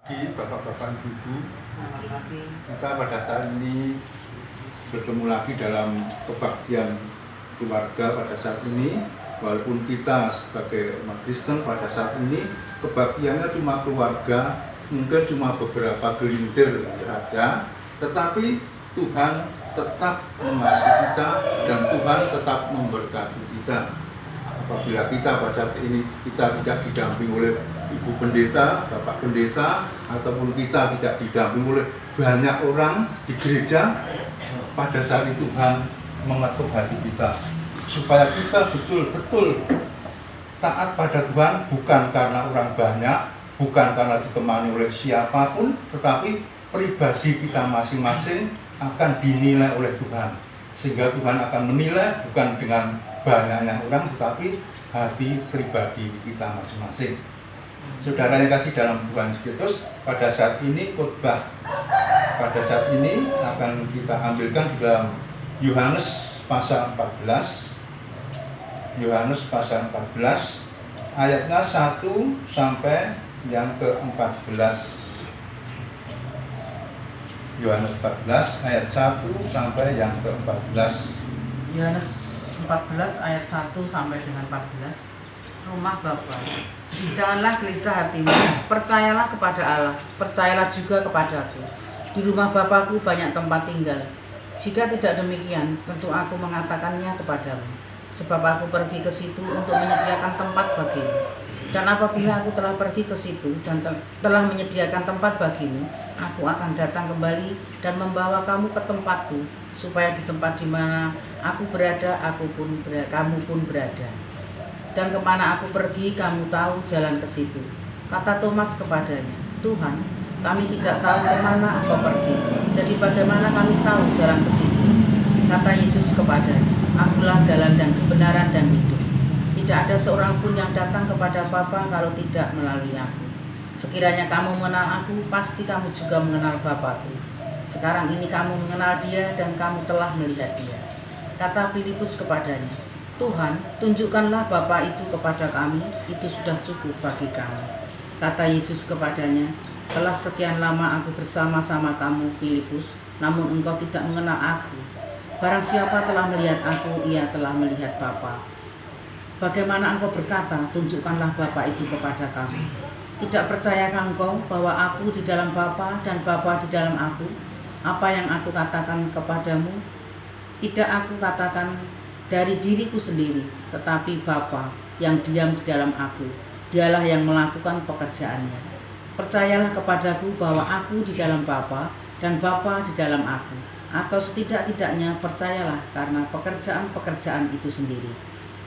Bapak-bapak, Ibu, kita pada saat ini bertemu lagi dalam kebaktian keluarga pada saat ini. Walaupun kita sebagai umat Kristen pada saat ini kebaktiannya cuma keluarga, mungkin cuma beberapa gelintir saja, tetapi Tuhan tetap mengasihi kita dan Tuhan tetap memberkati kita. Apabila kita pada saat ini kita tidak didampingi oleh Ibu Pendeta, Bapak Pendeta, ataupun kita tidak didampingi oleh banyak orang di gereja, pada saat itu Tuhan mengetuk hati kita supaya kita betul-betul taat pada Tuhan, bukan karena orang banyak, bukan karena ditemani oleh siapapun, tetapi pribadi kita masing-masing akan dinilai oleh Tuhan, sehingga Tuhan akan menilai bukan dengan banyaknya orang, tetapi hati pribadi kita masing-masing. Saudara yang kasih dalam Tuhan Yesus, pada saat ini khotbah pada saat ini akan kita ambilkan di dalam Yohanes pasal 14. Yohanes pasal 14 ayatnya 1 sampai yang ke-14. Yohanes 14 ayat 1 sampai yang ke-14. Yohanes 14 ayat 1 sampai dengan 14. Rumah Bapa, janganlah gelisah hatimu, percayalah kepada Allah, percayalah juga kepadaku. Di rumah Bapakku banyak tempat tinggal. Jika tidak demikian, tentu aku mengatakannya kepadamu. Sebab aku pergi ke situ untuk menyediakan tempat bagimu. Dan apabila aku telah pergi ke situ dan telah menyediakan tempat bagimu, aku akan datang kembali dan membawa kamu ke tempatku, supaya di tempat di mana aku berada, kamu pun berada. Dan kemana aku pergi, kamu tahu jalan ke situ. Kata Thomas kepadanya, Tuhan, kami tidak tahu kemana engkau pergi. Jadi bagaimana kami tahu jalan ke situ? Kata Yesus kepadanya, akulah jalan dan kebenaran dan hidup. Tidak ada seorang pun yang datang kepada Bapa kalau tidak melalui aku. Sekiranya kamu mengenal aku, pasti kamu juga mengenal Bapakku. Sekarang ini kamu mengenal dia dan kamu telah melihat dia. Kata Filipus kepadanya, Tuhan, tunjukkanlah Bapa itu kepada kami, itu sudah cukup bagi kami. Kata Yesus kepadanya, telah sekian lama aku bersama-sama kamu, Filipus, namun engkau tidak mengenal aku. Barang siapa telah melihat aku, ia telah melihat Bapa. Bagaimana engkau berkata, tunjukkanlah Bapa itu kepada kami? Tidak percayakah engkau bahwa aku di dalam Bapa dan Bapa di dalam aku? Apa yang aku katakan kepadamu, tidak aku katakan dari diriku sendiri, tetapi Bapa yang diam di dalam aku, dialah yang melakukan pekerjaannya. Percayalah kepadaku bahwa aku di dalam Bapa dan Bapa di dalam aku, atau setidak-tidaknya percayalah karena pekerjaan-pekerjaan itu sendiri.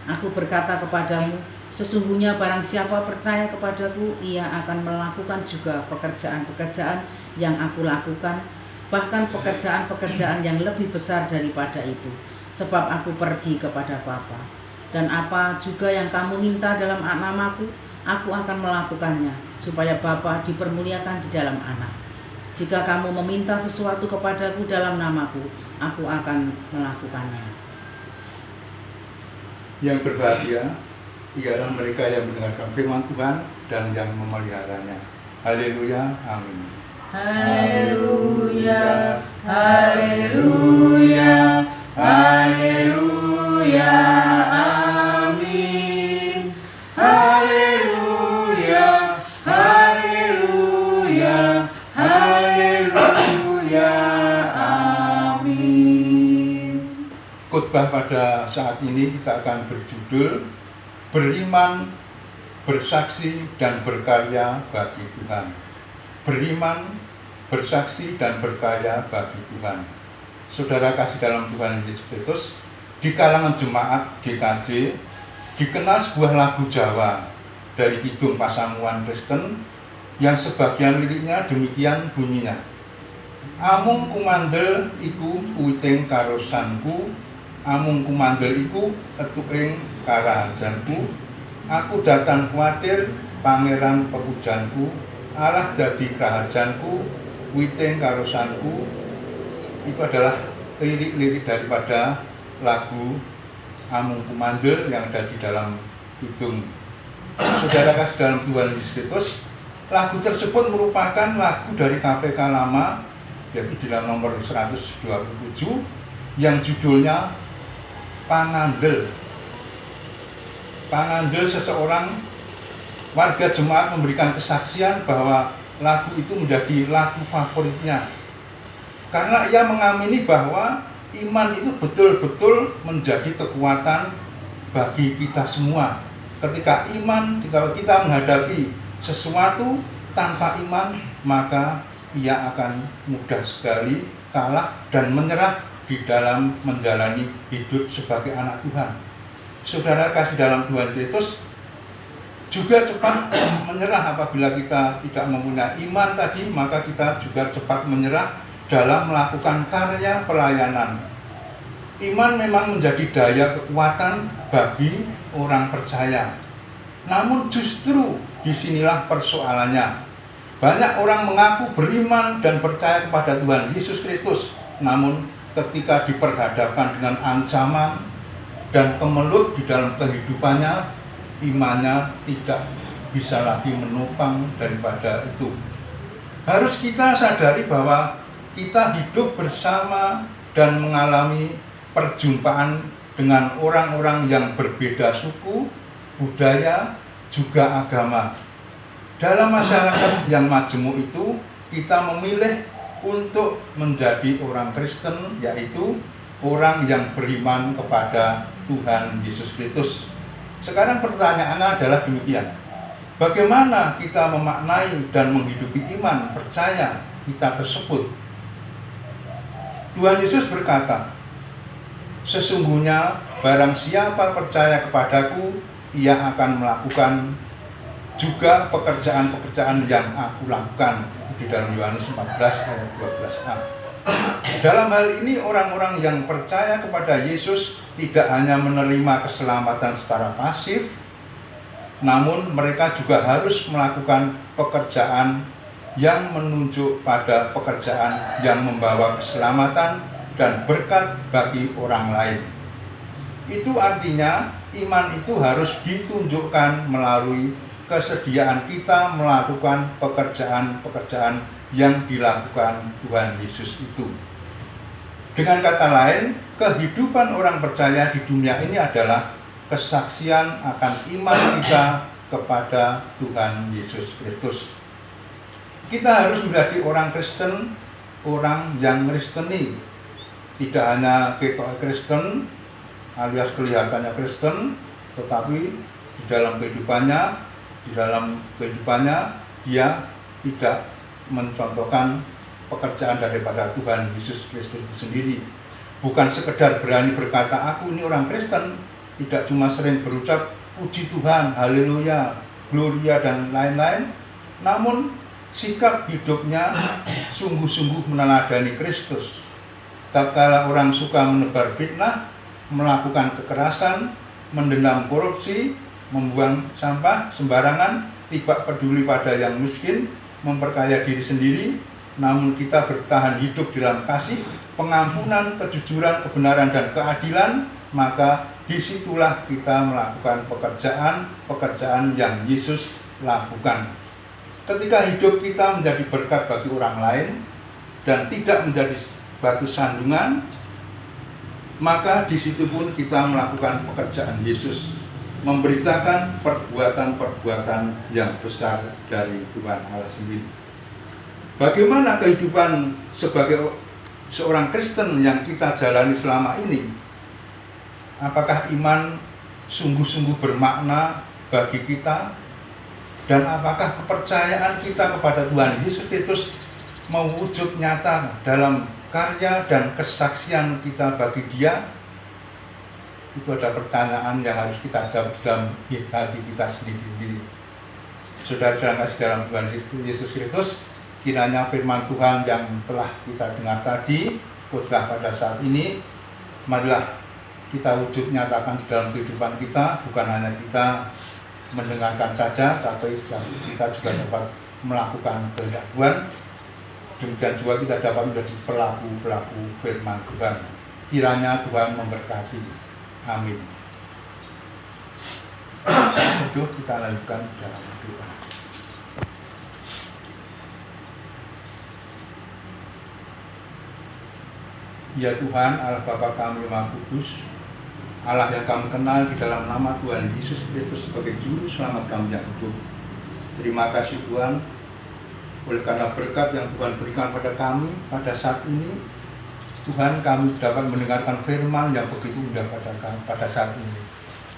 Aku berkata kepadamu, sesungguhnya barang siapa percaya kepadaku, ia akan melakukan juga pekerjaan-pekerjaan yang aku lakukan, bahkan pekerjaan-pekerjaan yang lebih besar daripada itu. Sebab aku pergi kepada Bapa, dan apa juga yang kamu minta dalam namaku, aku akan melakukannya, supaya Bapa dipermuliakan di dalam Anak. Jika kamu meminta sesuatu kepadaku dalam namaku, aku akan melakukannya. Yang berbahagia ialah mereka yang mendengarkan firman Tuhan dan yang memeliharanya. Haleluya, amin. Haleluya, haleluya, haleluya, amin. Haleluya, haleluya, haleluya, amin. Khotbah pada saat ini kita akan berjudul Beriman, Bersaksi, dan Berkarya bagi Tuhan. Beriman, bersaksi, dan berkarya bagi Tuhan. Saudara kasih dalam Tuhan Yesus Kristus, di kalangan jemaat GKJ dikenal sebuah lagu Jawa dari Kidung Pasamuan Kristen yang sebagian liriknya demikian bunyinya. Amung kumandel iku uwiting karosanku, amung kumandel iku etuking karajanku, aku datang kuatir pangeran pepujanku, Allah dadi karajanku, witing karosanku. Itu adalah lirik-lirik daripada lagu Amung Kumandel yang ada di dalam Kidung. Saudara kasih dalam Tuhan Yesus Kristus, Lagu tersebut merupakan lagu dari KPK lama, yaitu di dalam nomor 127 yang judulnya Pangandel. Pangandel, seseorang warga jemaat memberikan kesaksian bahwa lagu itu menjadi lagu favoritnya karena ia mengamini bahwa iman itu betul-betul menjadi kekuatan bagi kita semua. Ketika kita menghadapi sesuatu tanpa iman, maka ia akan mudah sekali kalah dan menyerah di dalam menjalani hidup sebagai anak Tuhan. Saudara kasih dalam Tuhan Kristus, juga cepat menyerah apabila kita tidak mempunyai iman tadi, maka kita juga cepat menyerah dalam melakukan karya pelayanan. Iman memang menjadi daya kekuatan bagi orang percaya. Namun justru disinilah persoalannya. Banyak orang mengaku beriman dan percaya kepada Tuhan Yesus Kristus, namun ketika diperhadapkan dengan ancaman dan kemelut di dalam kehidupannya, imannya tidak bisa lagi menopang daripada itu. Harus kita sadari bahwa kita hidup bersama dan mengalami perjumpaan dengan orang-orang yang berbeda suku, budaya, juga agama. Dalam masyarakat yang majemuk itu, kita memilih untuk menjadi orang Kristen, yaitu orang yang beriman kepada Tuhan Yesus Kristus. Sekarang pertanyaannya adalah demikian. Bagaimana kita memaknai dan menghidupi iman percaya kita tersebut? Tuhan Yesus berkata, "Sesungguhnya barang siapa percaya kepadaku, ia akan melakukan juga pekerjaan-pekerjaan yang aku lakukan." Itu di dalam Yohanes 14 ayat 12a. Dalam hal ini orang-orang yang percaya kepada Yesus tidak hanya menerima keselamatan secara pasif, namun mereka juga harus melakukan pekerjaan yang menunjuk pada pekerjaan yang membawa keselamatan dan berkat bagi orang lain. Itu artinya iman itu harus ditunjukkan melalui kesediaan kita melakukan pekerjaan-pekerjaan yang dilakukan Tuhan Yesus itu. Dengan kata lain, kehidupan orang percaya di dunia ini adalah kesaksian akan iman kita kepada Tuhan Yesus Kristus. Kita harus menjadi orang Kristen, orang yang Kristeni. Tidak hanya ketok Kristen alias kelihatannya Kristen, tetapi di dalam kehidupannya dia tidak mencontohkan pekerjaan daripada Tuhan Yesus Kristus itu sendiri. Bukan sekedar berani berkata aku ini orang Kristen, tidak cuma sering berucap puji Tuhan, haleluya, gloria dan lain-lain, namun sikap hidupnya sungguh-sungguh meneladani Kristus. Tatkala orang suka menebar fitnah, melakukan kekerasan, mendendam korupsi, membuang sampah sembarangan, tidak peduli pada yang miskin, memperkaya diri sendiri, namun kita bertahan hidup dalam kasih, pengampunan, kejujuran, kebenaran, dan keadilan, maka disitulah kita melakukan pekerjaan yang Yesus lakukan. Ketika hidup kita menjadi berkat bagi orang lain dan tidak menjadi batu sandungan, maka di situ pun kita melakukan pekerjaan Yesus, memberitakan perbuatan-perbuatan yang besar dari Tuhan Allah sendiri. Bagaimana kehidupan sebagai seorang Kristen yang kita jalani selama ini? Apakah iman sungguh-sungguh bermakna bagi kita? Dan apakah kepercayaan kita kepada Tuhan Yesus Kristus mewujud nyata dalam karya dan kesaksian kita bagi Dia? Itu ada pertanyaan yang harus kita jawab dalam hati kita sendiri. Saudara-saudara kasih dalam Tuhan Yesus Kristus, kiranya firman Tuhan yang telah kita dengar tadi, khotbah pada saat ini, marilah kita wujud nyatakan di dalam kehidupan kita, bukan hanya kita mendengarkan saja, tapi kita juga dapat melakukan kehendak Tuhan. Demikian juga kita dapat menjadi pelaku-pelaku firman Tuhan. Kiranya Tuhan memberkati. Amin. Kita lanjutkan dalam doa. Ya Tuhan, Allah Bapa kami Maha Kudus, Allah yang kami kenal di dalam nama Tuhan Yesus Kristus sebagai Juru Selamat kami yang hidup. Terima kasih Tuhan, oleh karena berkat yang Tuhan berikan pada kami pada saat ini, Tuhan, kami dapat mendengarkan firman yang begitu indah pada saat ini.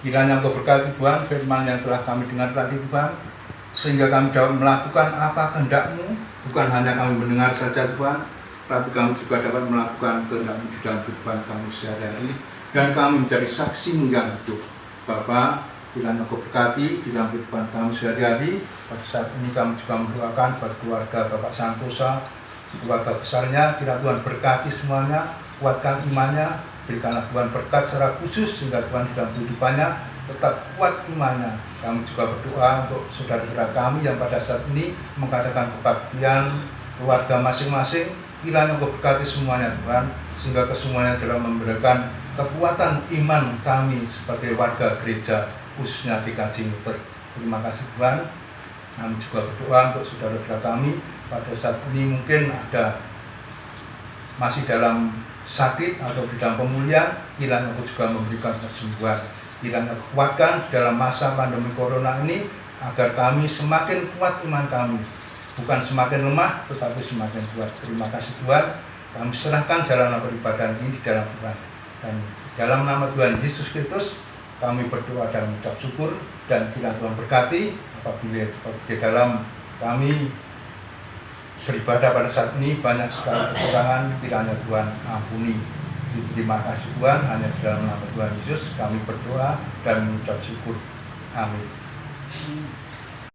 Kiranya Engkau berkati Tuhan firman yang telah kami dengar tadi Tuhan, sehingga kami dapat melakukan apa kehendak-Mu, bukan hanya kami mendengar saja Tuhan, tapi kami juga dapat melakukan kehendak-Mu di dalam kehidupan kami sehari-hari, dan kami menjadi saksi-Mu yang hidup. Bapa, kiranya Engkau berkati di dalam kehidupan kami sehari-hari. Pada saat ini kami juga mendoakan pada keluarga Bapak Santosa, keluarga besarnya, kiranya Tuhan berkati semuanya, kuatkan imannya, berikanlah Tuhan berkat secara khusus sehingga Tuhan di dalam kehidupannya tetap kuat imannya. Kami juga berdoa untuk saudara-saudara kami yang pada saat ini mengadakan kebaktian keluarga masing-masing, kiranya Engkau berkati semuanya Tuhan, sehingga kesemuanya dalam memberikan kekuatan iman kami sebagai warga gereja khususnya GKJ Muter. Terima kasih Tuhan. Kami juga berdoa untuk saudara-saudara kami pada saat ini mungkin ada masih dalam sakit atau di dalam pemulihan, kiranya Engkau juga memberikan kesembuhan. Kiranya kuatkan di dalam masa pandemi corona ini agar kami semakin kuat iman kami, bukan semakin lemah tetapi semakin kuat. Terima kasih Tuhan. Kami serahkan jalan beribadah ini di dalam Tuhan, dan dalam nama Tuhan Yesus Kristus kami berdoa dan mengucap syukur, dan kiranya Tuhan berkati apabila di dalam kami beribadah pada saat ini banyak sekali kekurangan, kiranya Tuhan ampuni. Terima kasih Tuhan, hanya di dalam nama Tuhan Yesus kami berdoa dan mengucap syukur. Amin.